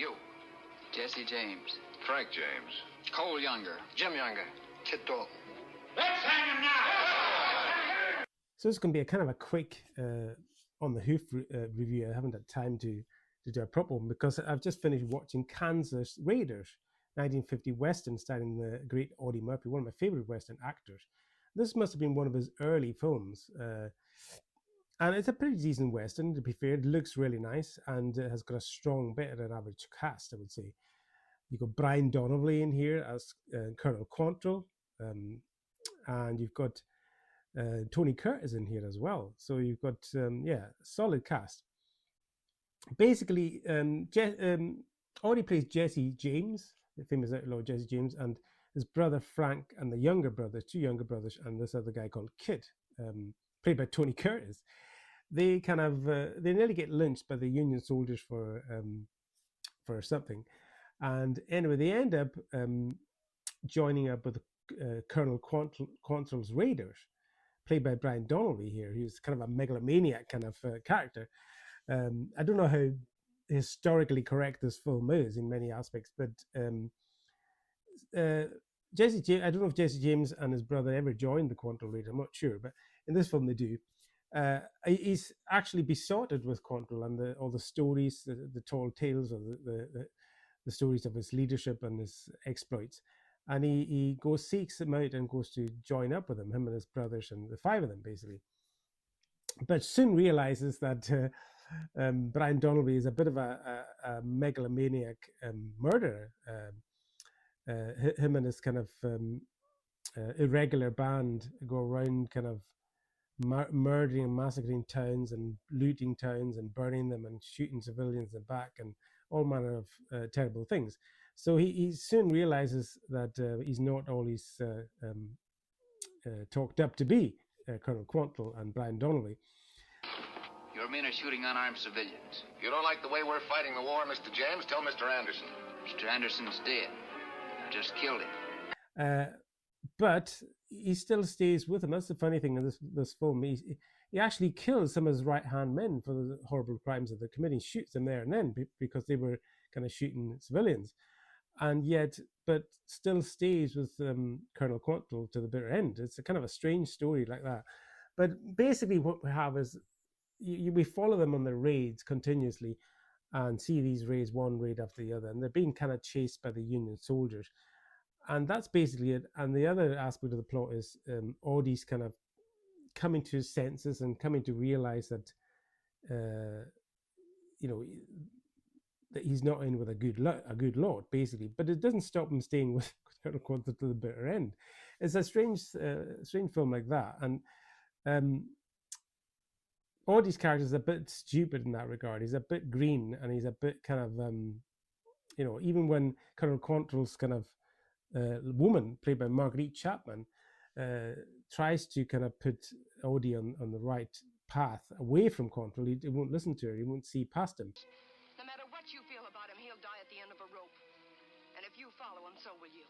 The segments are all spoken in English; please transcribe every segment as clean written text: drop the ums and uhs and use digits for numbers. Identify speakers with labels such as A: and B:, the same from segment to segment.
A: You.
B: Jesse James.
C: Frank James.
B: Cole Younger.
A: Jim Younger.
D: Kid Dalton.
A: Let's hang him now!
E: So it's going to be a kind of a quick on the hoof review. I haven't had time to do a proper one because I've just finished watching Kansas Raiders, 1950 Western starring the great Audie Murphy, one of my favorite Western actors. This must have been one of his early films. And it's a pretty decent Western, to be fair. It looks really nice and it has got a strong, better than average cast, I would say. You've got Brian Donnelly in here as Colonel Quantrill. And you've got Tony Curtis in here as well. So you've got, solid cast. Basically, Audie plays Jesse James, the famous outlaw Jesse James, and his brother Frank and the younger brother, two younger brothers, and this other guy called Kid, played by Tony Curtis. They kind of, they nearly get lynched by the Union soldiers for something. And anyway, they end up joining up with Colonel Quantrill's Raiders, played by Brian Donnelly here. He's kind of a megalomaniac kind of character. I don't know how historically correct this film is in many aspects, but Jesse James, I don't know if Jesse James and his brother ever joined the Quantrill Raiders, I'm not sure, but in this film they do. He's actually besotted with Quantrill and all the stories, the tall tales of the stories of his leadership and his exploits. And he seeks them out and goes to join up with him and his brothers, and the five of them basically. But soon realizes that Brian Donnelly is a bit of a megalomaniac murderer. Him and his kind of irregular band go around kind of murdering and massacring towns and looting towns and burning them and shooting civilians in the back and all manner of terrible things. So he soon realizes that he's not all he's talked up to be, Colonel Quantrill and Brian Donnelly.
B: Your men are shooting unarmed civilians.
C: If you don't like the way we're fighting the war, Mr. James, tell Mr. Anderson.
B: Mr. Anderson's dead. I just killed him.
E: But he still stays with him. That's the funny thing in this film. He actually kills some of his right-hand men for the horrible crimes that they're committing, shoots them there and then because they were kind of shooting civilians. And yet, but still stays with Colonel Quantrill to the bitter end. It's a kind of a strange story like that. But basically what we have is we follow them on the raids continuously and see these raids, one raid after the other, and they're being kind of chased by the Union soldiers. And that's basically it. And the other aspect of the plot is Audie's kind of coming to his senses and coming to realize that, that he's not in with a good lot, basically. But it doesn't stop him staying with Colonel Quantrill to the bitter end. It's a strange film like that. And Audie's character is a bit stupid in that regard. He's a bit green and he's a bit kind of, even when Colonel Quantrill's kind of woman, played by Marguerite Chapman, tries to kind of put Audie on the right path away from Quantrill, he won't listen to her. He won't see past him.
F: No matter what you feel about him, he'll die at the end of a rope. And if you follow him, so will you.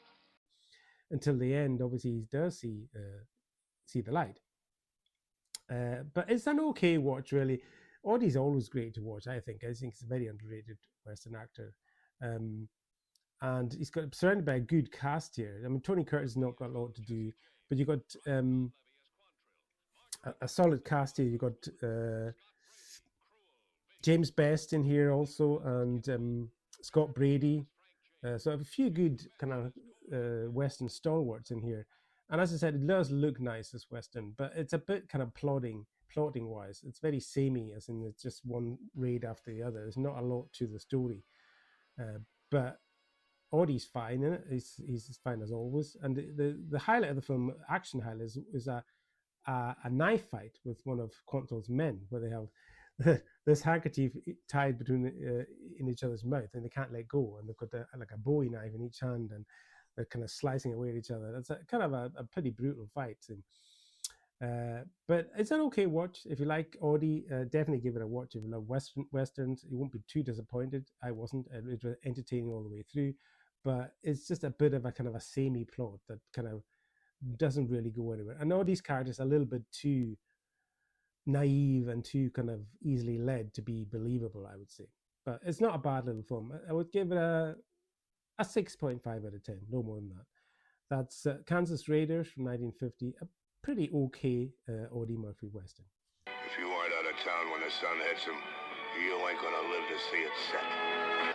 F: Until
E: the end, obviously, he does see the light. But it's an okay watch, really. Audie's always great to watch, I think. I think he's a very underrated Western actor. And he's got surrounded by a good cast here. I mean, Tony Curtis has not got a lot to do, but you've got a solid cast here. You've got James Best in here also, and Scott Brady. So I have a few good kind of Western stalwarts in here. And as I said, it does look nice, this Western, but it's a bit kind of plotting-wise. It's very samey, as in it's just one raid after the other. There's not a lot to the story. But Audie's fine in it. He's fine as always. And the highlight of the film, action highlight, is a knife fight with one of Quantrill's men, where they have this handkerchief tied between in each other's mouth, and they can't let go. And they've got like a Bowie knife in each hand, and they're kind of slicing away at each other. It's kind of a pretty brutal fight. But it's an okay watch. If you like Audie, definitely give it a watch. If you love Westerns, you won't be too disappointed. I wasn't. It was entertaining all the way through. But it's just a bit of a samey plot that kind of doesn't really go anywhere. And Audie's character is a little bit too naive and too kind of easily led to be believable, I would say. but it's not a bad little film. I would give it a 6.5 out of 10, no more than that. That's Kansas Raiders from 1950, a pretty okay Audie Murphy Western.
D: If you aren't out of town when the sun hits him, you ain't gonna live to see it set.